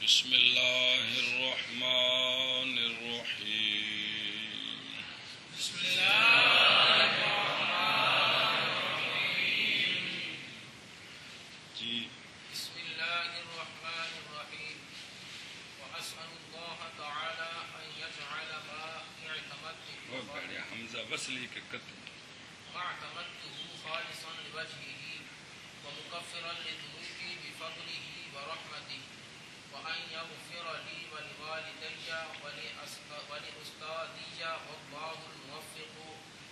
بسم اللہ الرحمن الرحیم بسم اللہ الرحمن الرحیم جی بسم اللہ الرحمن الرحیم وأسأل الله تعالى أن يجعل ما وہ پڑھے حمزہ وصلی کے قتل اعتمدته خالصا لوجهه ومكفرا لذنوبي بفضله ورحمته وأن يغفر لي ولوالدي ولأستاذي والله الموفق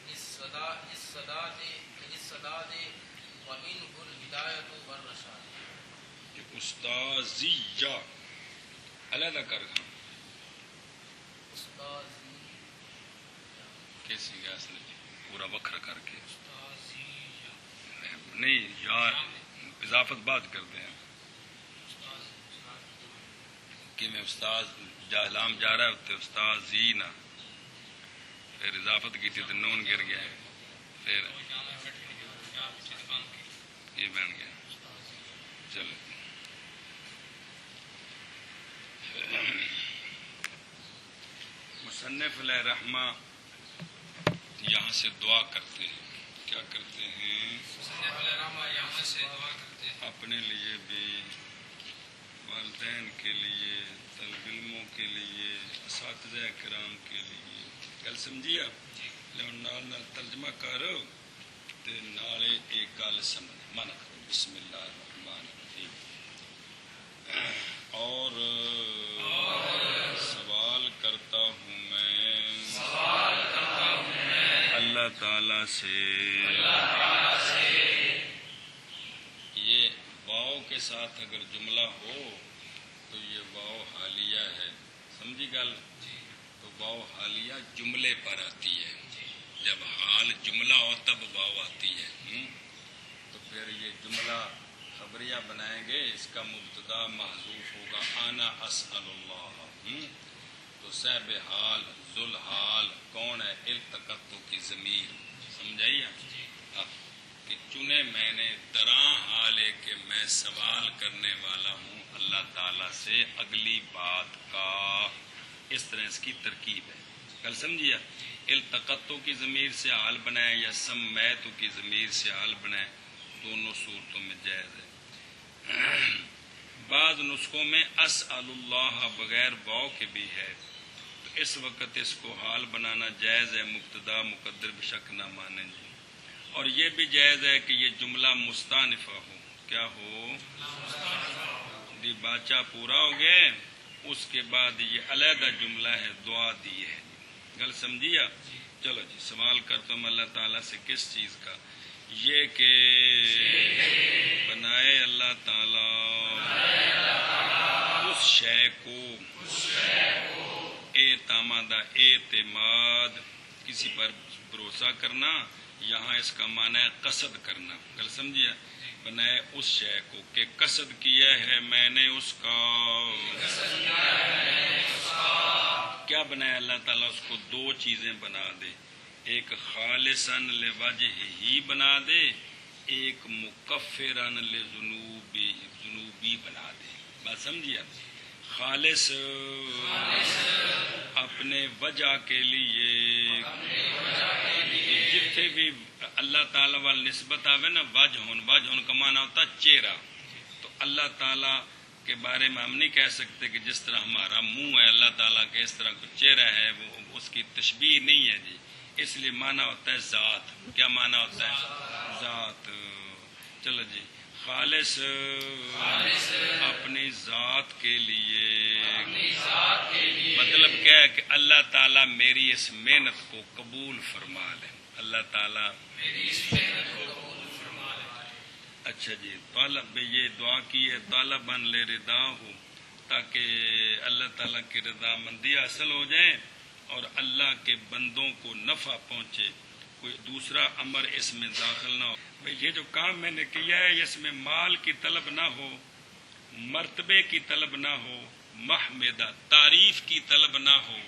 للسداد ومنه الهداية والرشاد. استاذیہ علیحدہ کر گا استاذی کیسی گیا اس نے پورا وکر کر کے استاذیہ نہیں یار اضافت بات کرتے ہیں کہ میں استاذ جہلام جا رہا ہوتے استاذ زی نہ پھر اضافت کی تھی تو نون گر گیا پھر یہ بن گیا. چلو مصنف علیہ رحمہ یہاں سے دعا کرتے ہیں. کیا کرتے ہیں؟ یہاں سے دعا کرتے ہیں اپنے لیے بھی، والدین کے لیے، طالب علموں کے لیے، اساتذہ کرام کے لیے. گل سمجھی آپ؟ نال ترجمہ کرو تے نالے ایک گل سمجھ من کرو. بسم اللہ الرحمن الرحیم. اور سوال کرتا ہوں میں اللہ تعالی سے یہ واؤ کے ساتھ اگر جملہ ہو تو یہ واؤ حالیہ ہے. سمجھی گل؟ تو واؤ حالیہ جملے پر آتی ہے. جب حال جملہ ہو تب واؤ آتی ہے. تو پھر یہ جملہ خبریہ بنائیں گے. اس کا مبتدا محذوف ہوگا انا اسأل اللہ. تو صاحب حال ذوالحال کون ہے؟ التقطو کی ضمیر. سمجھائیے کہ چنے میں نے دراں حالے کہ میں سوال کرنے والا ہوں اللہ تعالیٰ سے اگلی بات کا. اس طرح اس کی ترکیب ہے. کل سمجھیے؟ التقطو کی ضمیر سے حال بنائے یا سمیتو کی ضمیر سے حال بنائے، دونوں صورتوں میں جائز ہے. بعض نسخوں میں اسأل اللہ بغیر واو کے بھی ہے، تو اس وقت اس کو حال بنانا جائز ہے. مبتدا مقدر بشک نہ مانے جی. اور یہ بھی جائز ہے کہ یہ جملہ مستانفہ ہو. کیا ہو؟ دی باچا پورا ہو گئے، اس کے بعد یہ علیحدہ جملہ ہے دعا دی ہے. گل سمجھیا؟ چلو جی سوال کرتا ہوں اللہ تعالیٰ سے کس چیز کا؟ یہ کہ بنائے اللہ تعالیٰ اس شے کو اعتماد کسی پر بھروسہ کرنا. یہاں اس کا معنی ہے قصد کرنا. گل سمجھیا؟ بنائے اس شے کو کہ قصد کیا ہے میں نے اس کا. کیا بنایا اللہ تعالیٰ؟ اس کو دو چیزیں بنا دے. ایک خالصاً لوجہ ہی بنا دے، ایک مکفراً لذنوبی بنا دے. بات سمجھیا؟ خالص اپنے وجہ کے لیے. جتنے بھی اللہ تعالیٰ وال نسبت آوے نا وجہ کا معنی ہوتا چہرہ. تو اللہ تعالیٰ کے بارے میں ہم نہیں کہہ سکتے کہ جس طرح ہمارا منہ ہے اللہ تعالیٰ کے اس طرح کو چہرہ ہے، وہ اس کی تشبیہ نہیں ہے جی. اس لیے معنی ہوتا ہے ذات. کیا معنی ہوتا ہے؟ ذات. چلو جی خالص اپنی ذات کے لیے. مطلب کیا ہے کہ اللہ تعالیٰ میری اس محنت کو قبول فرما لے. اللہ تعالیٰ میری اس محنت کو قبول فرما لے. اچھا جی طالب یہ دعا کی ہے طالباً لے رضا ہو، تاکہ اللہ تعالیٰ کی رضا مندی حاصل ہو جائے اور اللہ کے بندوں کو نفع پہنچے. کوئی دوسرا امر اس میں داخل نہ ہو. یہ جو کام میں نے کیا ہے اس میں مال کی طلب نہ ہو، مرتبے کی طلب نہ ہو، محمدہ تعریف کی طلب نہ ہو،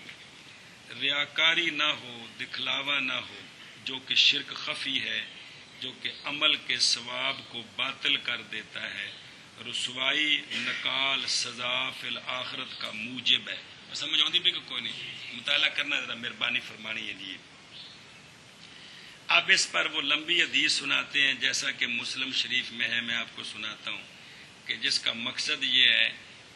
ریاکاری نہ ہو، دکھلاوا نہ ہو، جو کہ شرک خفی ہے، جو کہ عمل کے ثواب کو باطل کر دیتا ہے. رسوائی نکال سزا فی الآخرت کا موجب ہے. سمجھ آتی بھی کہ کوئی نہیں؟ مطالعہ کرنا ذرا مہربانی فرمانی ہے جی. اب اس پر وہ لمبی حدیث سناتے ہیں جیسا کہ مسلم شریف میں ہے. میں آپ کو سناتا ہوں کہ جس کا مقصد یہ ہے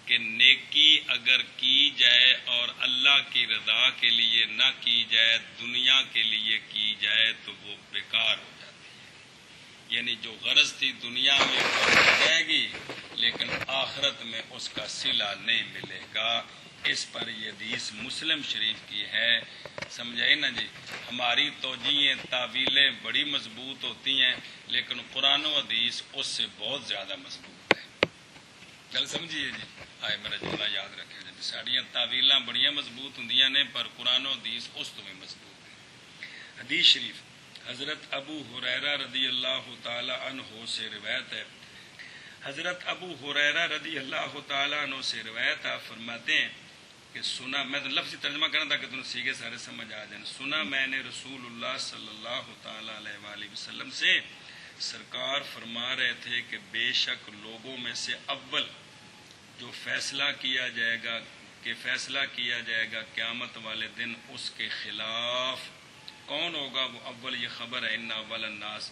کہ نیکی اگر کی جائے اور اللہ کی رضا کے لیے نہ کی جائے، دنیا کے لیے کی جائے تو وہ بیکار ہو جاتی ہے. یعنی جو غرض تھی دنیا میں ہو جائے گی لیکن آخرت میں اس کا صلہ نہیں ملے گا. اس پر یہ حدیث مسلم شریف کی ہے. سمجھائی نا جی؟ ہماری توجیہیں تعویلیں بڑی مضبوط ہوتی ہیں لیکن قرآن و حدیث اس سے بہت زیادہ مضبوط ہے. گل سمجھیے جی؟ آئے میرا جملہ یاد رکھے جی. ساڑیاں تعویلاں بڑیاں مضبوط ہوں نے پر قرآن و حدیث اس تو بھی مضبوط ہے. حدیث شریف حضرت ابو ہریرہ رضی اللہ تعالی عنہ سے روایت ہے. حضرت ابو ہریرہ رضی اللہ تعالی عنہ سے روایت ہے، فرماتے ہیں کہ سنا، میں لفظی ترجمہ کرنا تاکہ تمہیں سیکھے سارے سمجھ آ جائیں. سنا میں نے رسول اللہ صلی اللہ تعالی علیہ وآلہ وسلم سے، سرکار فرما رہے تھے کہ بے شک لوگوں میں سے اول جو فیصلہ کیا جائے گا قیامت والے دن اس کے خلاف کون ہوگا؟ وہ اول، یہ خبر ہے، ان اول الناس،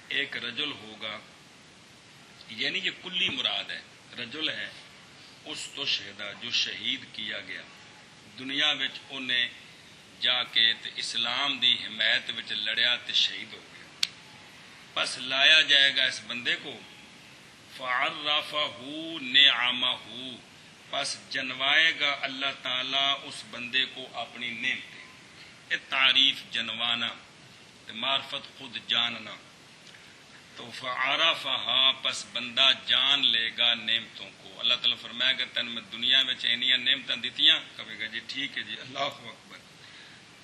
ایک رجل ہوگا. یعنی یہ کلی مراد ہے، رجل ہے اس تو شہدا جو شہید کیا گیا دنیا وچ، انہیں جا کے تے اسلام دی حمایت وچ لڑیا تے شہید ہو گیا. بس لایا جائے گا اس بندے کو، فعرفہ نعمہ، پس جنوائے گا اللہ تعالیٰ اس بندے کو اپنی نعمتیں. یہ تعریف جنوانا، معرفت خود جاننا. تو فعرفہا، پس بندہ جان لے گا نعمتوں کو. اللہ تعالیٰ فرمائے گا تن میں دنیا میں اینیاں نعمتیں دیتیاں، کہے گا جی ٹھیک ہے جی، اللہ اکبر.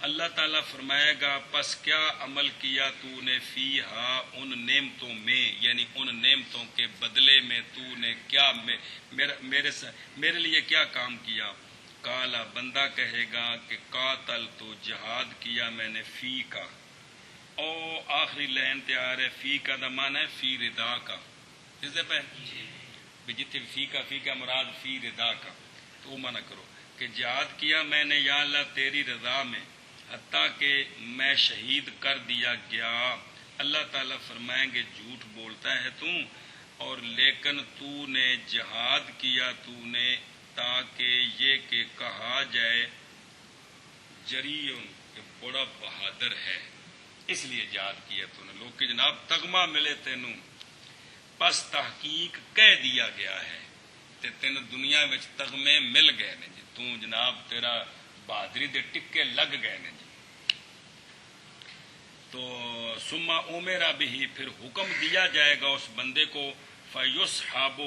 اللہ تعالیٰ فرمائے گا پس کیا عمل کیا تو نے فیہا، ان نعمتوں میں، یعنی ان نعمتوں کے بدلے میں تو نے کیا میرے لیے کیا کام کیا. کالا، بندہ کہے گا کہ قاتل، تو جہاد کیا میں نے فی کا. او آخری لائن تیار ہے، فی کا دا معنی ہے فی ردا کا. اس دے پہ جتنے فی کا مراد فی ردا کا، تو وہ منع کرو کہ جہاد کیا میں نے یا اللہ تیری رضا میں، حتیٰ کہ میں شہید کر دیا گیا. اللہ تعالیٰ فرمائیں گے جھوٹ بولتا ہے تو، اور لیکن تو نے جہاد کیا تو نے تاکہ یہ کہ کہا جائے جریون، کہ بڑا بہادر ہے، اس لیے جہاد کیا تو نے، لوگ کہ جناب تغمہ ملے تینوں. پس تحقیق کہہ دیا گیا ہے تے تین دنیا وچ تغمے مل گئے نے جی، تو جناب تیرا بہادری دے ٹکے لگ گئے نے جی. تو ثم امر بھی، پھر حکم دیا جائے گا اس بندے کو، فیصحب،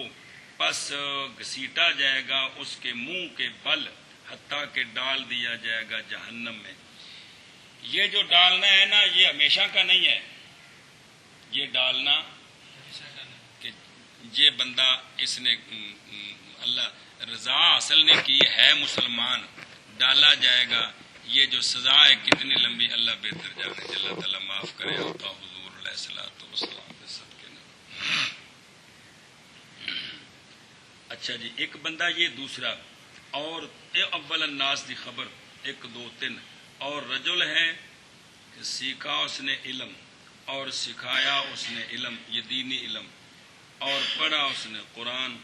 پس گھسیٹا جائے گا اس کے منہ کے بل، حتیٰ کہ ڈال دیا جائے گا جہنم میں. یہ جو ڈالنا ہے نا یہ ہمیشہ کا نہیں ہے. یہ ڈالنا کہ یہ بندہ اس نے اللہ رضا حاصل نے کی ہے، مسلمان، ڈالا جائے گا. یہ جو سزا ہے کتنی لمبی اللہ بہتر جانے. اللہ تعالیٰ معاف کرے. آقا حضور علیہ الصلوۃ والسلام کے صدقے نہ. اچھا جی، ایک بندہ یہ، دوسرا اور اول الناس دی خبر 1 2 3. اور رجل ہے کہ سیکھا اس نے علم اور سکھایا اس نے علم، یہ دینی علم، اور پڑھا اس نے قرآن.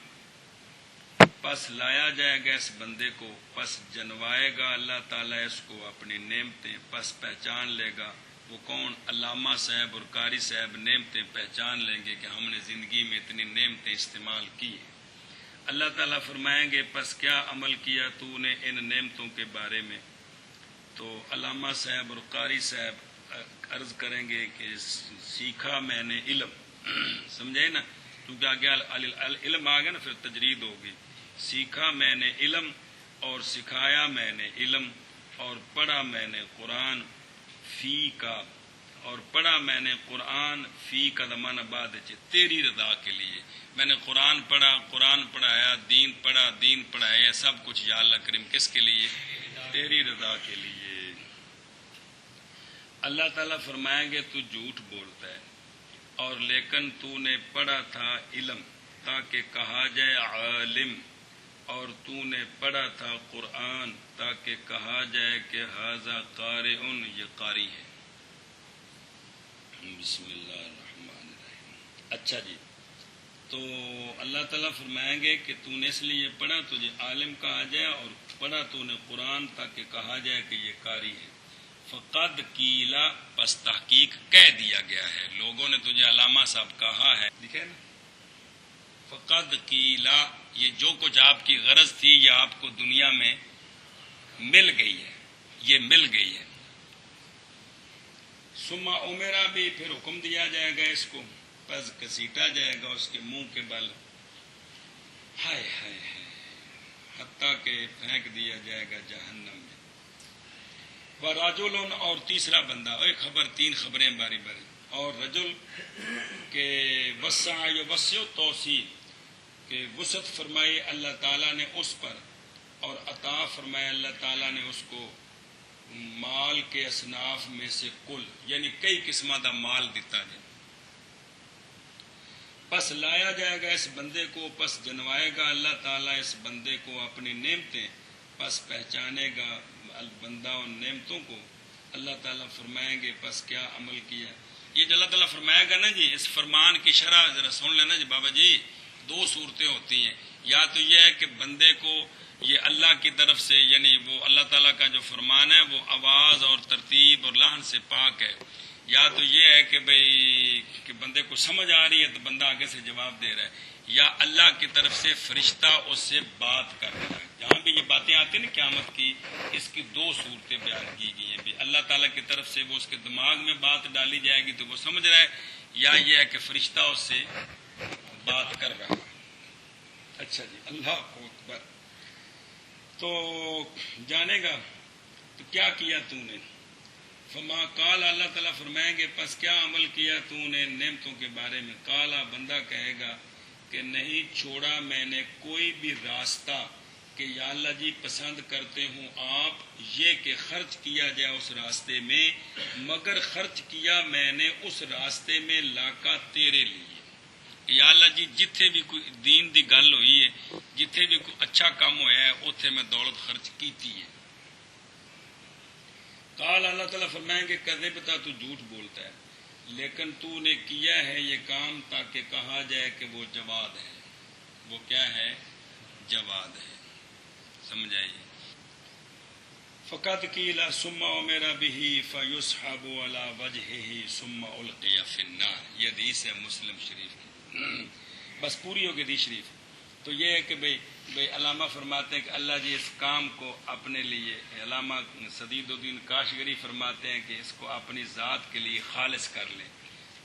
پس لایا جائے گا اس بندے کو، پس جنوائے گا اللہ تعالیٰ اس کو اپنی نعمتیں. پس پہچان لے گا وہ کون؟ علامہ صاحب اور قاری صاحب نعمتیں پہچان لیں گے کہ ہم نے زندگی میں اتنی نعمتیں استعمال کی ہیں. اللہ تعالیٰ فرمائیں گے پس کیا عمل کیا تو نے ان نعمتوں کے بارے میں. تو علامہ صاحب اور قاری صاحب عرض کریں گے کہ سیکھا میں نے علم. سمجھے نا؟ کیونکہ آگے علم آ گیا نا پھر تجرید ہوگی. سیکھا میں نے علم اور سکھایا میں نے علم اور پڑھا میں نے قرآن فی کا، اور پڑھا میں نے قرآن فی کا زمانہ بعد تیری رضا کے لیے. میں نے قرآن پڑھا، قرآن پڑھایا، دین پڑھا، دین پڑھایا، سب کچھ یا اللہ کریم کس کے لیے؟ تیری رضا کے لیے. اللہ تعالیٰ فرمائیں گے تو جھوٹ بولتا ہے اور لیکن تو نے پڑھا تھا علم تاکہ کہا جائے عالم، اور تو نے پڑھا تھا قرآن تاکہ کہا جائے کہ ھذا قارئ، یہ قاری ہے۔ بسم اللہ الرحمن الرحیم۔ اچھا جی، تو اللہ تعالیٰ فرمائیں گے کہ تو نے اس لیے پڑھا تجھے عالم کہا جائے، اور پڑھا تو نے قرآن تاکہ کہا جائے کہ یہ قاری ہے۔ فقد قیلا، پس تحقیق کہہ دیا گیا ہے، لوگوں نے تجھے علامہ صاحب کہا ہے، دیکھیں نا، فقد قیلا، یہ جو کچھ آپ کی غرض تھی یہ آپ کو دنیا میں مل گئی ہے، یہ مل گئی ہے۔ ثم امرا بھی، پھر حکم دیا جائے گا اس کو، پس گھسیٹا جائے گا اس کے منہ کے بل، ہائے ہائے ہائے، حتیٰ کہ پھینک دیا جائے گا جہنم میں۔ وَرَجُلٌ، اور تیسرا بندہ، ایک خبر، تین خبریں باری باری، اور رجل کے وسع یوسع توسیع، کہ وسعت فرمائی اللہ تعالیٰ نے اس پر، اور عطا فرمایا اللہ تعالیٰ نے اس کو مال کے اصناف میں سے کل، یعنی کئی قسمہ دا مال دیتا جائے۔ پس لایا جائے گا اس بندے کو، پس جنوائے گا اللہ تعالیٰ اس بندے کو اپنی نعمتیں، پس پہچانے گا بندہ ان نعمتوں کو۔ اللہ تعالیٰ فرمائیں گے پس کیا عمل کیا۔ یہ جو اللہ تعالیٰ فرمائے گا نا جی، اس فرمان کی شرح ذرا سن لینا جی بابا جی، دو صورتیں ہوتی ہیں، یا تو یہ ہے کہ بندے کو یہ اللہ کی طرف سے، یعنی وہ اللہ تعالیٰ کا جو فرمان ہے وہ آواز اور ترتیب اور لحن سے پاک ہے، یا تو یہ ہے کہ بھئی کہ بندے کو سمجھ آ رہی ہے تو بندہ آگے سے جواب دے رہا ہے، یا اللہ کی طرف سے فرشتہ اس سے بات کر رہا ہے۔ جہاں بھی یہ باتیں آتی ہیں نا قیامت کی، اس کی دو صورتیں بیان کی گئی ہیں، بھی اللہ تعالیٰ کی طرف سے وہ اس کے دماغ میں بات ڈالی جائے گی تو وہ سمجھ رہا ہے، یا یہ ہے کہ فرشتہ اس سے بات کر رہا ہے۔ اچھا جی، اللہ اکبر۔ تو جانے گا تو کیا کیا تو نے، فما قال، اللہ تعالیٰ فرمائیں گے پس کیا عمل کیا تو نے نعمتوں کے بارے میں۔ قالا، بندہ کہے گا کہ نہیں چھوڑا میں نے کوئی بھی راستہ کہ یا اللہ جی پسند کرتے ہوں آپ یہ کہ خرچ کیا جائے اس راستے میں، مگر خرچ کیا میں نے اس راستے میں لاکا تیرے لیے۔ یا اللہ جی جتھے بھی کوئی دین دی گل ہوئی ہے، جتھے بھی کوئی اچھا کام ہوا ہے، اتھے میں دولت خرچ کیتی ہے۔ قال، اللہ تعالیٰ فرمائیں گے کذبت، تو جھوٹ بولتا ہے، لیکن تو نے کیا ہے یہ کام تاکہ کہا جائے کہ وہ جواد ہے۔ وہ کیا ہے؟ جواد ہے، سمجھ آئیے۔ فقط قیل ثم امر به فیسحب علی وجهه ثم القی فی النار، یہ حدیث ہے مسلم شریف کی۔ بس پوری ہوگی حدیث شریف۔ تو یہ ہے کہ بھئی علامہ فرماتے ہیں کہ اللہ جی اس کام کو اپنے لیے، علامہ سدید الدین کاشگری فرماتے ہیں کہ اس کو اپنی ذات کے لیے خالص کر لیں،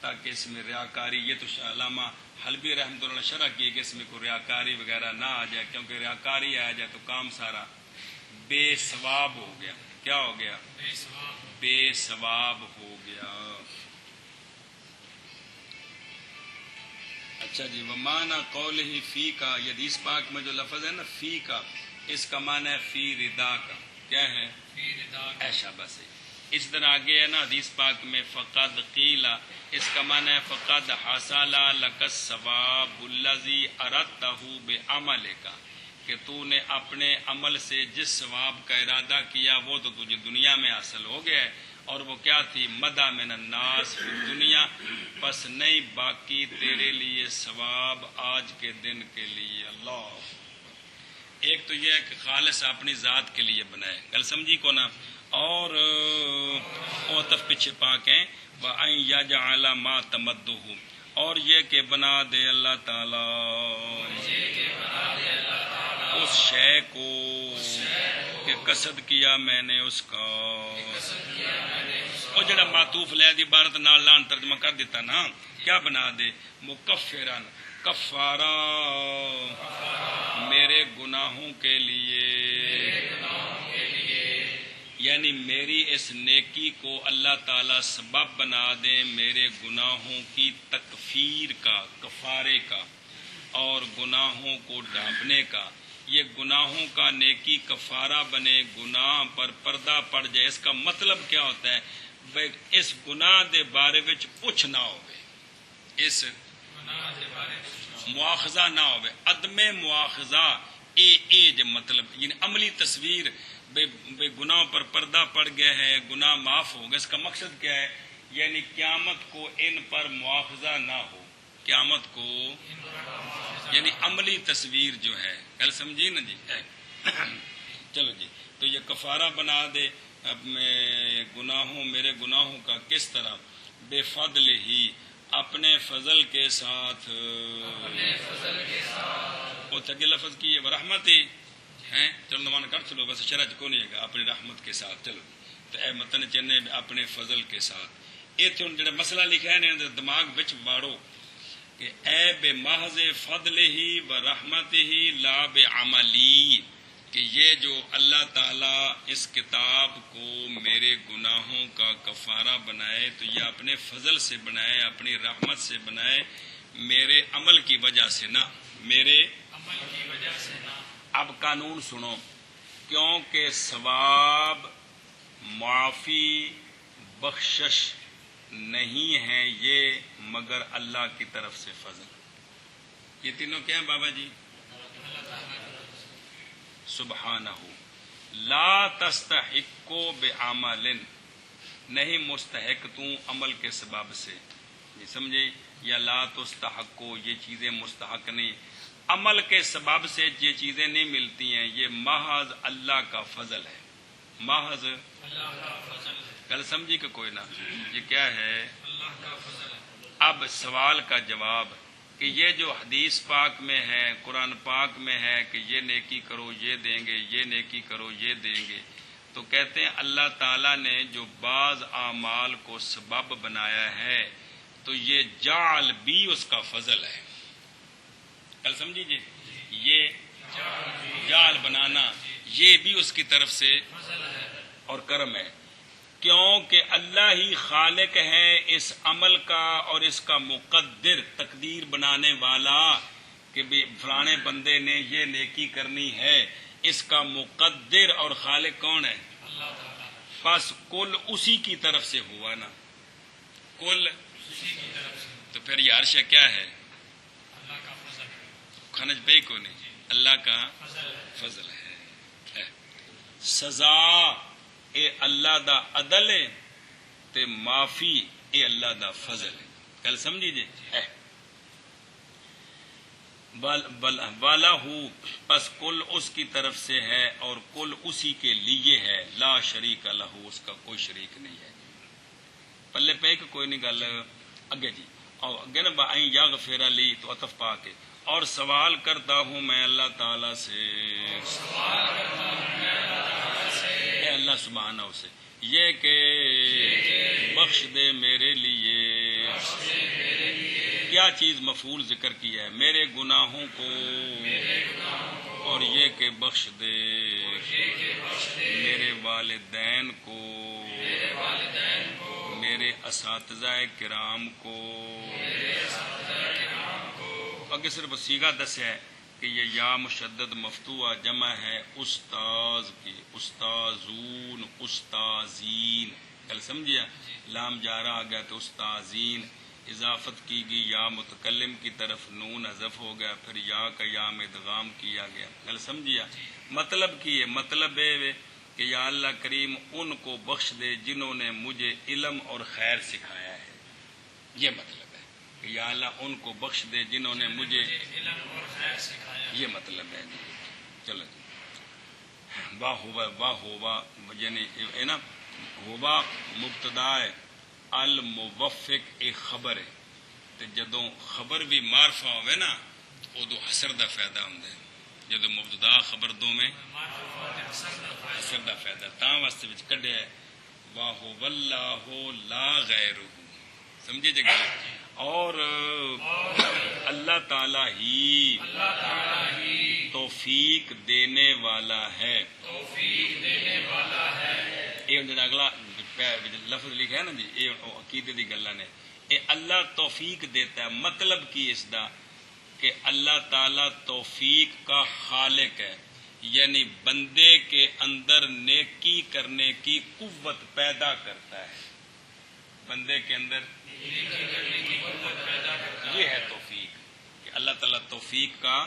تاکہ اس میں ریاکاری، یہ تو علامہ حلبی رحمۃ اللہ شرح کی کہ اس میں کوئی ریاکاری وغیرہ نہ آ جائے، کیونکہ ریاکاری آ جائے تو کام سارا بے ثواب ہو گیا۔ کیا ہو گیا؟ بے ثواب ہو گیا۔ اچھا جی، ومانا قولہ فی کا، یہ حدیث پاک میں جو لفظ ہے نا فی کا، اس کا معنی ہے فی ردا کا۔ کیا ہے؟ فی ردا، ایشا بس ہے۔ اس طرح آگے ہے نا حدیث پاک میں فقد قیلا، اس کا معنی ہے فقد حاصل لک الثواب الذی اردتہ بعملک، کہ تو نے اپنے عمل سے جس ثواب کا ارادہ کیا وہ تو تجھے دنیا میں حاصل ہو گیا ہے، اور وہ کیا تھی؟ مدع من الناس فی دنیا، پس نہیں باقی تیرے لیے ثواب آج کے دن کے لیے۔ اللہ، ایک تو یہ ہے کہ خالص اپنی ذات کے لیے بنائے، گل سمجھی کو نا، اور اوتف پیچھے پاک ہیں وَأَن يَجْعَلَ مَا تَمَدُّهُ، اور یہ کہ بنا دے اللہ تعالیٰ اس شے کو کہ قصد کیا میں نے اس کا، وہ جڑا معطوف لے دی عبارت نال لان ترجمہ کر دیتا نا، کیا بنا دے؟ مکفرن، کفارہ میرے گناہوں کے لیے، یعنی میری اس نیکی کو اللہ تعالیٰ سبب بنا دے میرے گناہوں کی تکفیر کا، کفارے کا، اور گناہوں کو ڈھانپنے کا۔ یہ گناہوں کا نیکی کفارہ بنے، گناہ پر پردہ پڑ جائے، اس کا مطلب کیا ہوتا ہے؟ بھئی اس گناہ دے بارے وچ پوچھ نہ ہوئے، اس گناہ دے بارے مواخذہ نہ ہوئے، عدم مواخذہ اے جو مطلب یعنی عملی تصویر بے گناہوں پر پردہ پڑ گیا ہے، گناہ معاف ہو گیا، اس کا مقصد کیا ہے؟ یعنی قیامت کو ان پر مواخذہ نہ ہو، قیامت کو یعنی عملی تصویر جو ہے، کل سمجھی نا جی؟ چلو جی، تو یہ کفارہ بنا دے اب میں گناہوں میرے گناہوں کا کس طرح؟ بے فضل ہی اپنے فضل کے ساتھ، وہ تھے لفظ کی ہے رحمت ہی ہیں، چلو نمان کر چلو بس شرح کو نہیں ہے اپنی رحمت کے ساتھ، چلو تو اے متن چنے اپنے فضل کے ساتھ، یہ تو جڑا مسئلہ لکھا ہے نا دماغ بچ باڑو کہ اے بے محض فضل ہی و رحمت ہی لا بے عملی، کہ یہ جو اللہ تعالیٰ اس کتاب کو میرے گناہوں کا کفارہ بنائے تو یہ اپنے فضل سے بنائے، اپنی رحمت سے بنائے، میرے عمل کی وجہ سے نہ، میرے عمل کی وجہ سے نہ۔ اب قانون سنو، کیونکہ ثواب، معافی، بخشش نہیں ہے یہ مگر اللہ کی طرف سے فضل۔ یہ تینوں کیا ہیں بابا جی؟ سبحانہ لا تستحق بعمل، نہیں مستحق تو عمل کے سبب سے، یہ سمجھے؟ یا لا تستحق، یہ چیزیں مستحق نہیں، عمل کے سبب سے یہ چیزیں نہیں ملتی ہیں، یہ محض اللہ کا فضل ہے، محض اللہ کا فضل ہے۔ کل سمجھی کہ کوئی نہ؟ یہ کیا ہے؟ اللہ کا فضل ہے۔ اب سوال کا جواب کہ یہ جو حدیث پاک میں ہے، قرآن پاک میں ہے کہ یہ نیکی کرو یہ دیں گے، یہ نیکی کرو یہ دیں گے، تو کہتے ہیں اللہ تعالیٰ نے جو بعض اعمال کو سبب بنایا ہے تو یہ جعل بھی اس کا فضل ہے۔ کل سمجھی جی؟ یہ جعل بنانا یہ بھی اس کی طرف سے اور کرم ہے، کیونکہ اللہ ہی خالق ہے اس عمل کا اور اس کا مقدر، تقدیر بنانے والا کہ فلانے بندے نے یہ نیکی کرنی ہے، اس کا مقدر اور خالق کون ہے؟ اللہ تعالیٰ۔ بس کل اسی کی طرف سے ہوا نا، کل اسی کی طرف سے، تو پھر یہ عرش کیا ہے؟ اللہ کا فضل ہے، کھنج پہ کو نہیں، اللہ کا فضل ہے۔ سزا اے اللہ دا عدل ہے تے معافی اے اللہ دا فضل ہے، کل سمجھی جی؟ بالہ پس کل اس کی طرف سے ہے اور کل اسی کے لیے ہے، لا شریک لہ، اس کا کوئی شریک نہیں ہے۔ پلے پہ کہ کوئی نہیں گل اگے جی، اور اگے نا بائیں یغفر لی تو عطف پا کے، اور سوال کرتا ہوں میں اللہ تعالیٰ سے، اے اللہ سبحانہ سے، یہ کہ بخش دے میرے لیے، کیا چیز مفعول ذکر کی ہے؟ میرے گناہوں کو، اور یہ کہ بخش دے میرے والدین کو، میرے اساتذہ کرام کو۔ اگے صرف صیغہ دس ہے کہ یہ یا مشدد مفتوحہ جمع ہے استاذ کی، استاذون، استاذین، کل سمجھیا؟ لام جارہ آ گیا تو استاذین، اضافت کی گئی یا متکلم کی طرف، نون حذف ہو گیا، پھر یا کا یا میں ادغام کیا گیا، کل سمجھیا؟ مطلب کی ہے، مطلب ہے کہ یا اللہ کریم ان کو بخش دے جنہوں نے مجھے علم اور خیر سکھایا ہے، یہ مطلب ہے کہ یا اللہ ان کو بخش دے جنہوں نے مجھے علم اور خیر سکھایا، یہ مطلب ہے جی۔ چلو جی، واہ ہوا یعنی ہے نا، ہوا مبتدا ہے، الموفق ایک خبر ہے، تو جدوں خبر بھی معرفہ ہوئے نا ادو حسر دا فائدہ ہوتا ہے، جدو مبتدا خبر دو میں حسر دا فائدہ، تاں واسطے وچ کڈیا ہے واہ واللہ لا غیرہ، سمجھے جگہ؟ اور اللہ تعالی ہی توفیق دینے والا ہے، یہ جڑا اگلا لفظ لکھا ہے نا جی، یہ عقیدے دی گلاں نے، یہ اللہ توفیق دیتا ہے، مطلب کی اس دا کہ اللہ تعالی توفیق کا خالق ہے، یعنی بندے کے اندر نیکی کرنے کی قوت پیدا کرتا ہے، بندے کے اندر یہ ہے توفیق کہ اللہ تعالیٰ توفیق کا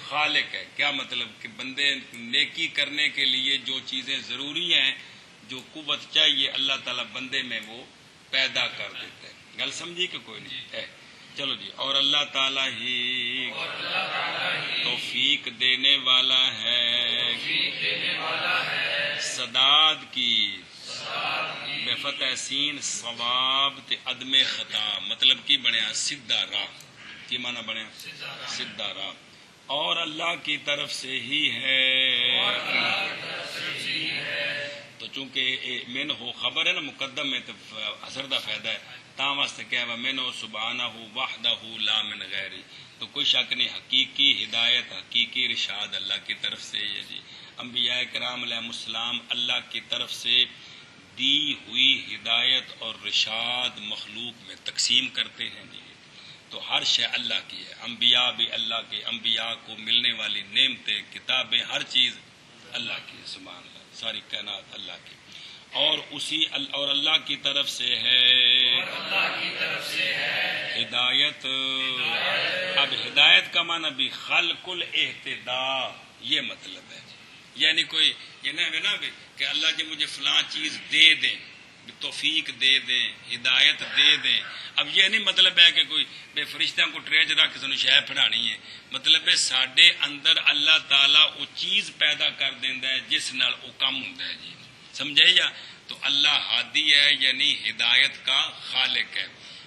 خالق ہے. کیا مطلب کہ بندے نیکی کرنے کے لیے جو چیزیں ضروری ہیں، جو قوت چاہیے، اللہ تعالیٰ بندے میں وہ پیدا کر دیتا ہے. گل سمجھی کہ کوئی نہیں ہے؟ چلو جی. اور اللہ تعالیٰ ہی توفیق دینے والا ہے سداد کی بے فتح سین ثواب تے عدم خطا. مطلب کی بنیا سیدھا راہ. کی معنی بنیا سیدھا راہ. اور اللہ کی طرف سے ہی ہے. تو چونکہ من ہو خبر ہے نا مقدم میں تو اثر دا فائدہ ہے تاں واسطے کہا وہ من ہو سبحانہ وحدہ لا من غیری. تو کوئی شک نہیں حقیقی ہدایت حقیقی رشاد اللہ کی طرف سے ہے جی. انبیاء کرام علیہ السلام اللہ کی طرف سے دی ہوئی ہدایت اور رشاد مخلوق میں تقسیم کرتے ہیں جی. تو ہر شے اللہ کی ہے. انبیاء بھی اللہ کے، انبیاء کو ملنے والی نعمتیں کتابیں ہر چیز اللہ کی ہے. سبحان اللہ. ساری کائنات اللہ کی. اور اسی اور اللہ کی طرف سے ہے ہدایت. اب ہدایت کا معنی بھی خلق الاہتداء یہ مطلب ہے. یعنی کوئی یہ نہ ہے نا کہ اللہ جی مجھے فلاں چیز دے دیں، توفیق دے دیں، ہدایت دے دیں. اب یہ نہیں مطلب ہے کہ کوئی بے فرشتوں کو ٹریج رکھ کے سانو شے پڑھانی ہے. مطلب ہے ساڈے اندر اللہ تعالیٰ وہ چیز پیدا کر دیندا ہے جس نال وہ کام ہوندا ہے جی. سمجھے یا؟ تو اللہ ہادی ہے یعنی ہدایت کا خالق ہے.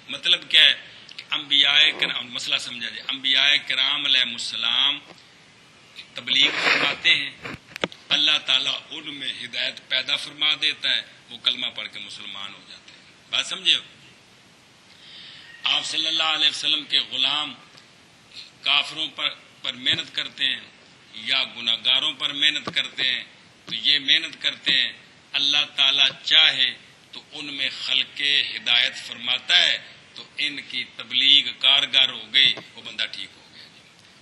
مطلب کیا ہے کہ انبیاء کرام، مسئلہ سمجھا جائے، انبیاء کرام علیہ السلام تبلیغ فرماتے ہیں، اللہ تعالیٰ ان میں ہدایت پیدا فرما دیتا ہے، وہ کلمہ پڑھ کے مسلمان ہو جاتے ہیں. بات سمجھے؟ آپ صلی اللہ علیہ وسلم کے غلام کافروں پر محنت کرتے ہیں یا گناہ گاروں پر محنت کرتے ہیں، تو یہ محنت کرتے ہیں اللہ تعالیٰ چاہے تو ان میں خلق ہدایت فرماتا ہے تو ان کی تبلیغ کارگر ہو گئی، وہ بندہ ٹھیک ہو گیا.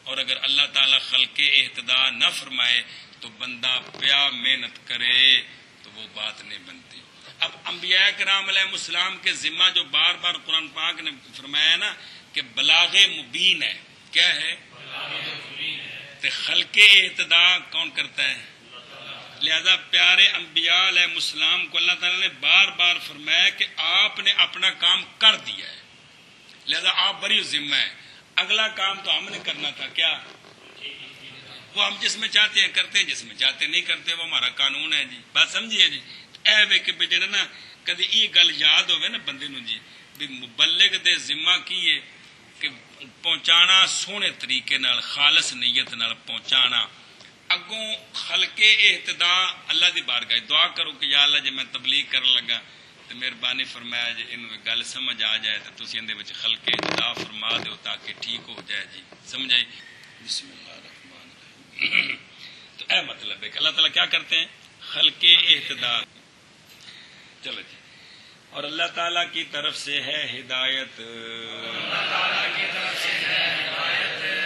اور اگر اللہ تعالیٰ خلق اہتداء نہ فرمائے تو بندہ پیا محنت کرے تو وہ بات نہیں بنتی. اب انبیاء کرام علیہ السلام کے ذمہ جو بار بار قرآن پاک نے فرمایا نا کہ بلاغ مبین ہے. کیا ہے؟ تو خلق اہتداء کون کرتا ہے؟ لہذا پیارے انبیاء علیہ السلام کو اللہ تعالیٰ نے بار بار فرمایا کہ آپ نے اپنا کام کر دیا ہے، لہذا آپ بری ذمہ ہے. اگلا کام تو ہم نے کرنا تھا. کیا؟ وہ ہم جس میں چاہتے ہیں کرتے ہیں، جس میں چاہتے نہیں کرتے، وہ ہمارا قانون ہے جی. بات سمجھیے جی. اے وے کہ بیٹے نا کدی یہ گل یاد ہوئے نا بندے نو جی بھی مبلغ دے ذمہ کی ہے کہ پہنچانا سونے طریقے نال خالص نیت نال پہنچانا. اگوں خلق اہتداء اللہ دی بارگاہ دعا کرو کہ یا اللہ جی میں تبلیغ کرن لگا تو مہربانی فرمایا جی ان گل سمجھ آ جائے تو تسی اندے وچ خلق اہتداء فرما دیو تاکہ ٹھیک ہو جائے جی. سمجھ آئی؟ بسم اللہ الرحمن الرحیم. تو اے مطلب ہے کہ اللہ تعالیٰ کیا کرتے ہیں؟ خلق اہتداء. چلو جی. اور اللہ تعالیٰ کی طرف سے ہے ہدایت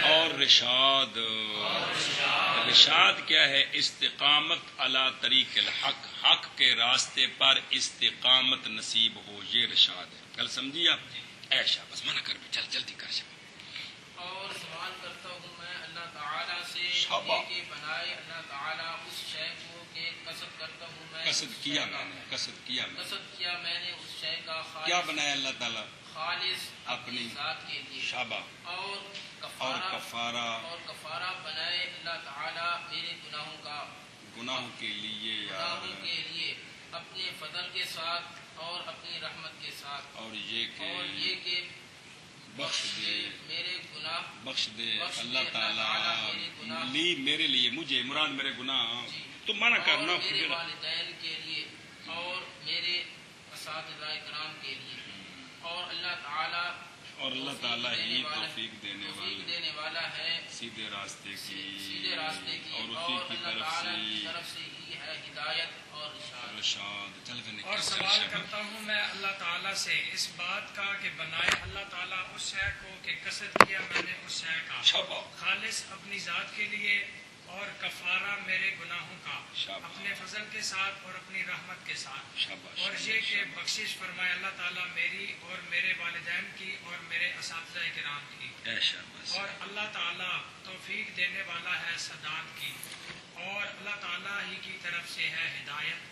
اور رشاد. رشاد کیا ہے؟ استقامت علی طریق الحق، حق کے راستے پر استقامت نصیب ہو، یہ رشاد ہے. کل سمجھیے آپ؟ ایشا بس منع کر بھی، چل جلدی کر شباب. اور سوال کرتا ہوں میں اللہ تعالیٰ سے کہ بنائے اللہ تعالیٰ اس شے کو کہ قصد کرتا ہوں میں، قصد کیا میں نے، قصد کیا میں نے اس شے کا کیا بنایا اللہ تعالیٰ؟ خالص اپنی ذات کے لیے. شابہ. اور کفارہ بنائے اللہ تعالیٰ میرے گناہوں کے لیے اپنے فضل کے ساتھ اور اپنی رحمت کے ساتھ. اور یہ کہ بخش دے میرے گناہ، بخش دے اللہ تعالیٰ لی میرے لیے، مجھے مراد میرے گناہ. تو منع کرنا میرے والدین کے لیے اور میرے اساتذہ کرام کے لیے. اور اللہ تعالیٰ ہی توفیق دینے والا ہے سیدھے راستے کی، اور اسی کی طرف سے ہی ہے ہدایت اور رشاد. اور سوال کرتا ہوں میں اللہ تعالیٰ سے اس بات کا کہ بنائے اللہ تعالیٰ اس شے کو کہ قصد کیا میں نے اس شے کا خالص اپنی ذات کے لیے اور کفارہ میرے گناہوں کا شاباش۔ اپنے فضل کے ساتھ اور اپنی رحمت کے ساتھ، شاباش، اور یہ کہ شاباش۔ بخشش فرمائے اللہ تعالیٰ میری اور میرے والدین کی اور میرے اساتذہ کرام کی، اے شاباش۔ اور اللہ تعالیٰ توفیق دینے والا ہے سداد کی، اور اللہ تعالیٰ ہی کی طرف سے ہے ہدایت۔